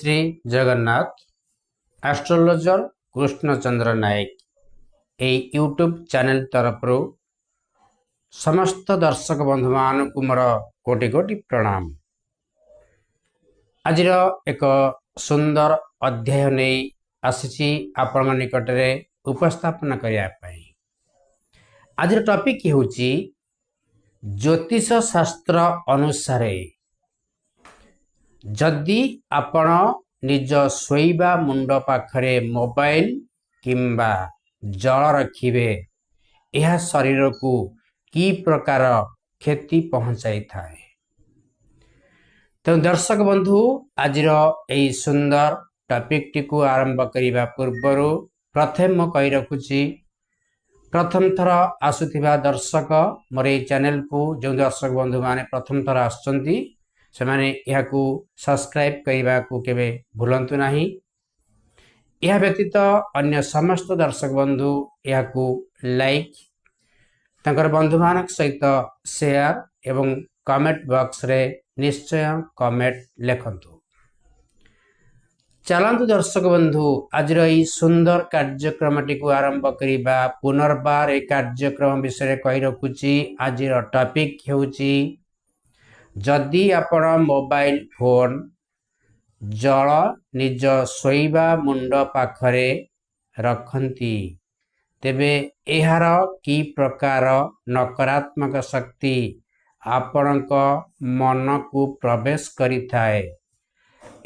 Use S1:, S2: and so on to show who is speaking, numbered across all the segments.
S1: Shri Jagannath astrologer Krishnachandra Nayak এই YouTube channel ତରଫରୁ ସମସ୍ତ ଦର୍ଶକ ବନ୍ଧୁମାନଙ୍କୁ ମୋର କୋଟି କୋଟି ପ୍ରଣାମ। ଆଜିର ଏକ ସୁନ୍ଦର ଅଧ୍ୟାୟ ନେଇ ଆସିଛି ଆପଣଙ୍କ ନିକଟରେ ଉପସ୍ଥାପନ କରିବା ପାଇଁ। ଆଜିର ଟପିକ୍ ହେଉଛି ଜ୍ୟୋତିଷ ଶାସ୍ତ୍ର ଅନୁସାରେ ଯଦି ଆପଣ ନିଜ ଶୋଇବା ମୁଣ୍ଡ ପାଖରେ ମୋବାଇଲ କିମ୍ବା ଜଳ ରଖିବେ, ଏହା ଶରୀରକୁ କି ପ୍ରକାର କ୍ଷତି ପହଞ୍ଚାଇଥାଏ। ତେଣୁ ଦର୍ଶକ ବନ୍ଧୁ, ଆଜିର ଏହି ସୁନ୍ଦର ଟପିକଟିକୁ ଆରମ୍ଭ କରିବା ପୂର୍ବରୁ ପ୍ରଥମେ ମୁଁ କହି ରଖୁଛି, ପ୍ରଥମ ଥର ଆସୁଥିବା ଦର୍ଶକ ମୋର ଏହି ଚ୍ୟାନେଲକୁ ଯେଉଁ ଦର୍ଶକ ବନ୍ଧୁମାନେ ପ୍ରଥମ ଥର ଆସୁଛନ୍ତି ସେମାନେ ଏହାକୁ ସବସ୍କ୍ରାଇବ୍ କରିବାକୁ କେବେ ଭୁଲନ୍ତୁ ନାହିଁ। ଏହା ବ୍ୟତୀତ ଅନ୍ୟ ସମସ୍ତ ଦର୍ଶକ ବନ୍ଧୁ ଏହାକୁ ଲାଇକ୍, ତାଙ୍କର ବନ୍ଧୁମାନଙ୍କ ସହିତ ସେୟାର ଏବଂ କମେଣ୍ଟ ବକ୍ସରେ ନିଶ୍ଚୟ କମେଣ୍ଟ ଲେଖନ୍ତୁ। ଚାଲନ୍ତୁ ଦର୍ଶକ ବନ୍ଧୁ, ଆଜିର ଏହି ସୁନ୍ଦର କାର୍ଯ୍ୟକ୍ରମଟିକୁ ଆରମ୍ଭ କରିବା। ପୁନର୍ବାର ଏହି କାର୍ଯ୍ୟକ୍ରମ ବିଷୟରେ କହି ରଖୁଛି। ଆଜିର ଟପିକ୍ ହେଉଛି ଯଦି ଆପଣ ମୋବାଇଲ ଫୋନ ଜଳ ନିଜ ଶୋଇବା ମୁଣ୍ଡ ପାଖରେ ରଖନ୍ତି, ତେବେ ଏହାର କି ପ୍ରକାର ନକାରାତ୍ମକ ଶକ୍ତି ଆପଣଙ୍କ ମନକୁ ପ୍ରବେଶ କରିଥାଏ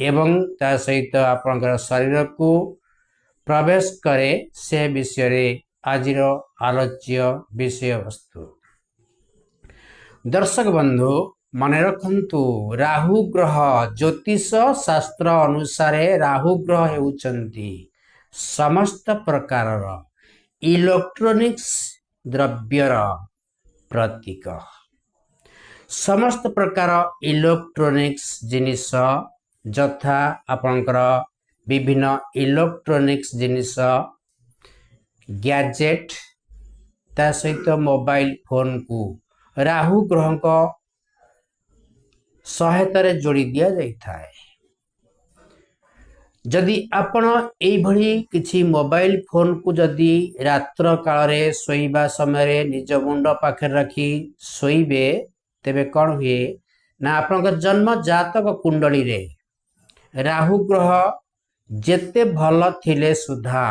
S1: ଏବଂ ତା ସହିତ ଆପଣଙ୍କର ଶରୀରକୁ ପ୍ରବେଶ କରେ, ସେ ବିଷୟରେ ଆଜିର ଆଲୋଚ୍ୟ ବିଷୟବସ୍ତୁ। ଦର୍ଶକ ବନ୍ଧୁ ମନେ ରଖନ୍ତୁ, ରାହୁ ଗ୍ରହ ଜ୍ୟୋତିଷ ଶାସ୍ତ୍ର ଅନୁସାରେ ରାହୁ ଗ୍ରହ ହେଉଛନ୍ତି ସମସ୍ତ ପ୍ରକାରର ଇଲେକ୍ଟ୍ରୋନିକ୍ସ ଦ୍ରବ୍ୟର ପ୍ରତୀକ। ସମସ୍ତ ପ୍ରକାର ଇଲେକ୍ଟ୍ରୋନିକ୍ସ ଜିନିଷ ଯଥା ଆପଣଙ୍କର ବିଭିନ୍ନ ଇଲେକ୍ଟ୍ରୋନିକ୍ସ ଜିନିଷ, ଗ୍ୟାଜେଟ୍, ତା ସହିତ ମୋବାଇଲ ଫୋନକୁ ରାହୁ ଗ୍ରହଙ୍କ ସହାୟତାରେ ଯୋଡ଼ି ଦିଆଯାଇଥାଏ। ଯଦି ଆପଣ ଏଇଭଳି କିଛି ମୋବାଇଲ ଫୋନକୁ ଯଦି ରାତ୍ର କାଳରେ ଶୋଇବା ସମୟରେ ନିଜ ମୁଣ୍ଡ ପାଖରେ ରଖି ଶୋଇବେ, ତେବେ କ'ଣ ହୁଏ ନା ଆପଣଙ୍କ ଜନ୍ମ ଜାତକ କୁଣ୍ଡଳୀରେ ରାହୁ ଗ୍ରହ ଯେତେ ଭଲ ଥିଲେ ସୁଦ୍ଧା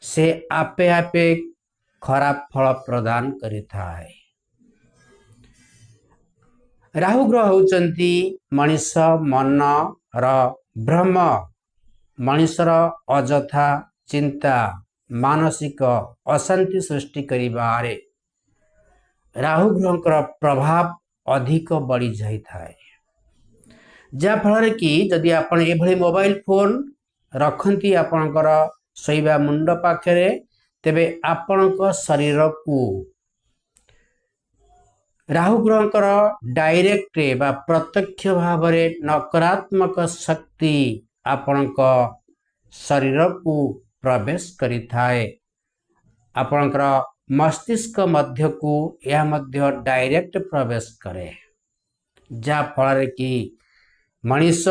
S1: ସେ ଆପେ ଆପେ ଖରାପ ଫଳ ପ୍ରଦାନ କରିଥାଏ। ରାହୁ ଗ୍ରହ ହେଉଛନ୍ତି ମଣିଷ ମନର ଭ୍ରମ, ମଣିଷର ଅଯଥା ଚିନ୍ତା, ମାନସିକ ଅଶାନ୍ତି ସୃଷ୍ଟି କରିବାରେ ରାହୁ ଗ୍ରହଙ୍କର ପ୍ରଭାବ ଅଧିକ ବଢ଼ି ଯାଇଥାଏ। ଯାହାଫଳରେ କି ଯଦି ଆପଣ ଏଭଳି ମୋବାଇଲ ଫୋନ ରଖନ୍ତି ଆପଣଙ୍କର ଶୋଇବା ମୁଣ୍ଡ ପାଖରେ, ତେବେ ଆପଣଙ୍କ ଶରୀରକୁ ରାହୁ ଗ୍ରହଙ୍କର ଡାଇରେକ୍ଟ ବା ପ୍ରତ୍ୟକ୍ଷ ଭାବରେ ନକାରାତ୍ମକ ଶକ୍ତି ଆପଣଙ୍କ ଶରୀରକୁ ପ୍ରବେଶ କରିଥାଏ। ଆପଣଙ୍କର ମସ୍ତିଷ୍କ ମଧ୍ୟକୁ ଏହା ମଧ୍ୟ ଡାଇରେକ୍ଟ ପ୍ରବେଶ କରେ, ଯାହାଫଳରେ କି ମଣିଷ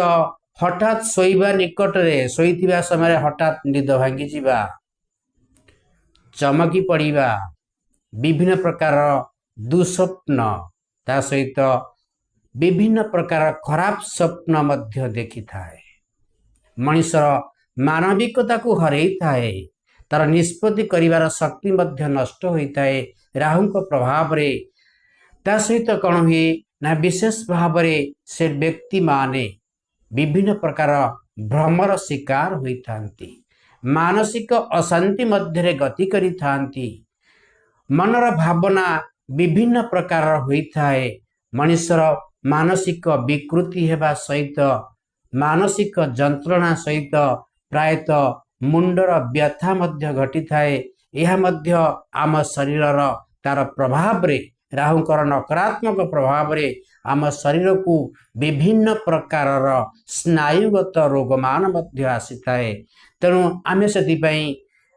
S1: ହଠାତ୍ ଶୋଇବା ନିକଟରେ ଶୋଇଥିବା ସମୟରେ ହଠାତ୍ ନିଦ ଭାଙ୍ଗିଯିବା, ଚମକି ପଡ଼ିବା, ବିଭିନ୍ନ ପ୍ରକାର ଦୁଃସ୍ୱପ୍ନ, ତା ସହିତ ବିଭିନ୍ନ ପ୍ରକାର ଖରାପ ସ୍ୱପ୍ନ ମଧ୍ୟ ଦେଖିଥାଏ। ମଣିଷର ମାନବିକତାକୁ ହରେଇଥାଏ, ତାର ନିଷ୍ପତ୍ତି କରିବାର ଶକ୍ତି ମଧ୍ୟ ନଷ୍ଟ ହୋଇଥାଏ ରାହୁଙ୍କ ପ୍ରଭାବରେ। ତା ସହିତ କ'ଣ ହୁଏ ନା ବିଶେଷ ଭାବରେ ସେ ବ୍ୟକ୍ତିମାନେ ବିଭିନ୍ନ ପ୍ରକାର ଭ୍ରମର ଶିକାର ହୋଇଥାନ୍ତି, ମାନସିକ ଅଶାନ୍ତି ମଧ୍ୟରେ ଗତି କରିଥାନ୍ତି, ମନର ଭାବନା ବିଭିନ୍ନ ପ୍ରକାରର ହୋଇଥାଏ। ମଣିଷର ମାନସିକ ବିକୃତି ହେବା ସହିତ ମାନସିକ ଯନ୍ତ୍ରଣା ସହିତ ପ୍ରାୟତଃ ମୁଣ୍ଡର ବ୍ୟଥା ମଧ୍ୟ ଘଟିଥାଏ। ଏହା ମଧ୍ୟ ଆମ ଶରୀରର ତାର ପ୍ରଭାବରେ, ରାହୁଙ୍କର ନକାରାତ୍ମକ ପ୍ରଭାବରେ ଆମ ଶରୀରକୁ ବିଭିନ୍ନ ପ୍ରକାରର ସ୍ନାୟୁଗତ ରୋଗମାନ ମଧ୍ୟ ଆସିଥାଏ। ତେଣୁ ଆମେ ସେଥିପାଇଁ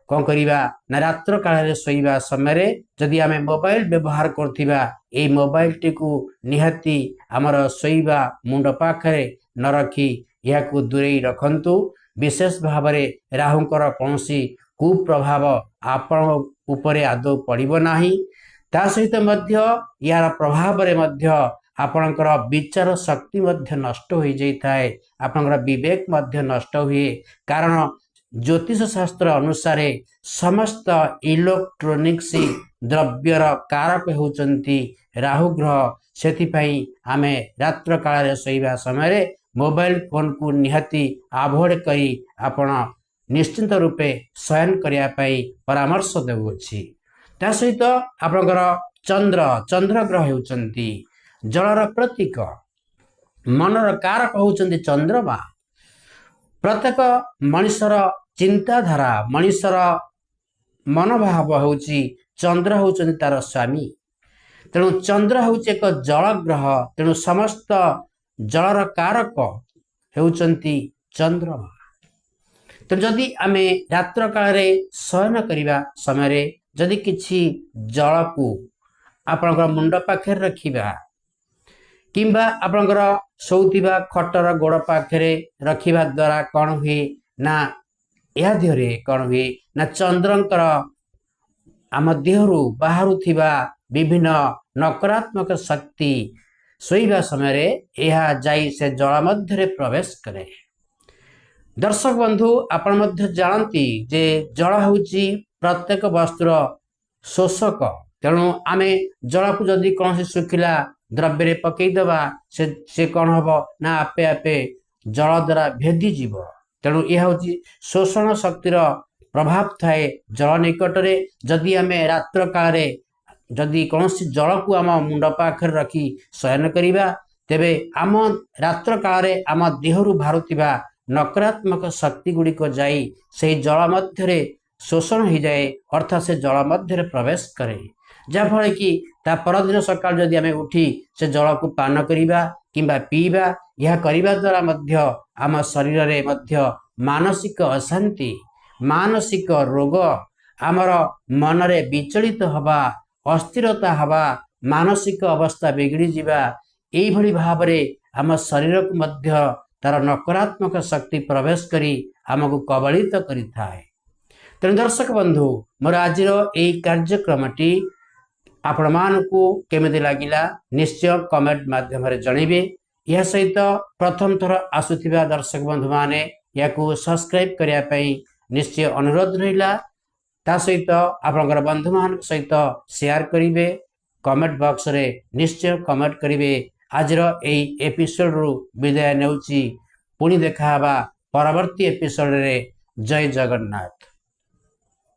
S1: କ'ଣ କରିବା ନା ରାତ୍ର କାଳରେ ଶୋଇବା ସମୟରେ ଯଦି ଆମେ ମୋବାଇଲ ବ୍ୟବହାର କରୁଥିବା, এই ମୋବାଇଲଟିକୁ ନିହାତି ଆମର ଶୋଇବା ମୁଣ୍ଡ ପାଖରେ ନ ରଖି ଏହାକୁ ଦୂରେଇ ରଖନ୍ତୁ। विशेष भाव में राहुंकर कौन कुप्रभाव आपण उपरे आदौ पड़ो ना। ता सहित यार प्रभाव में आपणकर विचार शक्ति नष्ट हो जाए, आपणकर विवेक नष्ट हुए। कारण ज्योतिष शास्त्र अनुसार समस्त इलेक्ट्रोनिक्स द्रव्यर कारक होउचंती राहु ग्रह। से आम रात्र काल शोवा समय मोबाइल फोन को निहाती अवॉइड करी आपण निश्चिंत रूपे शयन करने परामर्श देउछि। ता सहित आपणकर चंद्र ग्रह होउचंती जलर प्रतीक, मनर कारक होउचंती चंद्रमा। प्रत्येक मनुष्यर चिंताधारा, मनुष्यर मनोभाव होउची चंद्र होउचंती तार स्वामी। तेणु चंद्र होउची एक जल ग्रह, तेणु समस्त जलर कारक होउचंती चंद्रमा। तो जदि आमे रात्र काल शयन करिबा समय जदि किछि जल को आपनकर मुंड पाखे रखिबा किंबा आपनकर शोउतिबा खटर गोड़ पाखे रखिबा द्वारा कौन हुए ना, या देहरे कौन हुए ना चंद्रंकर आम देहरु बाहरु थिबा विभिन्न नकारात्मक शक्ति शोइबा समय यह जाई से जल मध्य प्रवेश करे। दर्शक बंधु आपण मध्य जानती जे जल होउची प्रत्येक वस्तुर शोषक। तेणु आमे जल को जदि कौन सुखिला द्रव्य रे पकईदबा से कौन हम ना आपे आपे जल द्वारा भेदी जीव। तेणु यह होची शोषण शक्तिर प्रभाव थाए जल निकटरे। जदि आमे रात्र काल जदि कौन जल को आम मुंड पाखे रखी शयन करिबा तेबे आम रात्र काल आम देहरु बाहरुथिबा नकारात्मक शक्ति गुड़िक जाई से जल मध्य शोषण हो जाए, अर्थात से जल मध्य प्रवेश करे। जहाँफल कि ता परदिन सकाल जदि आम उठी से जल को पान करिबा किंबा पीबा, यह करिबा द्वारा मध्य आम शरीर रे मध्य मानसिक अशांति, मानसिक रोग, आमर मनरे विचलित हवा, अस्थिरता हवा, मानसिक अवस्था बिगड़ी जीवा, एई भली भाव रे आम शरीर को मध्य तार नकारात्मक शक्ति प्रवेश करी आमको कबलित करि थाए। तेणु दर्शक बंधु मोर आज यही कार्यक्रमटी आपण मानकु केमिति लागिला निश्चय कमेंट माध्यम जनइबे। यह सहित प्रथम थर आसुथिबा दर्शक बंधु माने याकू सब्सक्राइब करिया पई निश्चय अनुरोध रहिला। ता सहित आपनकर बंधु मान सहित शेयर करिवे, कमेंट बॉक्स रे निश्चय कमेंट करिवे। आजर एई एपिसोड रु विदाय नेउची, पुणी देखा परवर्ती एपिसोड रे। जय जगन्नाथ।